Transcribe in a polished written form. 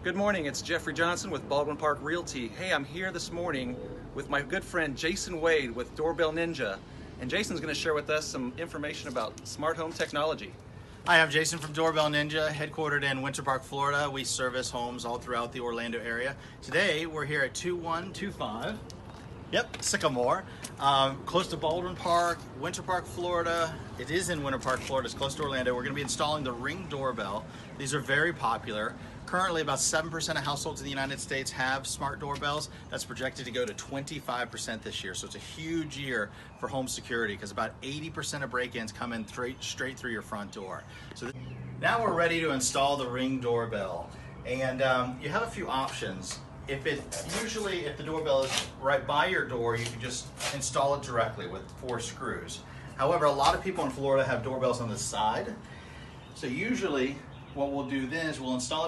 Good morning, it's Jeffrey Johnson with Baldwin Park Realty. Hey, I'm here this morning with my good friend Jason Wade with Doorbell Ninja. And Jason's going to share with us some information about smart home technology. Hi, I'm Jason from Doorbell Ninja, headquartered in Winter Park, Florida. We service homes all throughout the Orlando area. Today, we're here at 2125. Yep, Sycamore, close to Baldwin Park, Winter Park, Florida. It is in Winter Park, Florida. It's close to Orlando. We're going to be installing the Ring doorbell. These are very popular. Currently, about 7% of households in the United States have smart doorbells. That's projected to go to 25% this year. So it's a huge year for home security because about 80% of break-ins come in straight through your front door. So now we're ready to install the Ring doorbell. And you have a few options. If the doorbell is right by your door, you can just install it directly with 4 screws. However, a lot of people in Florida have doorbells on the side. So usually what we'll do then is we'll install it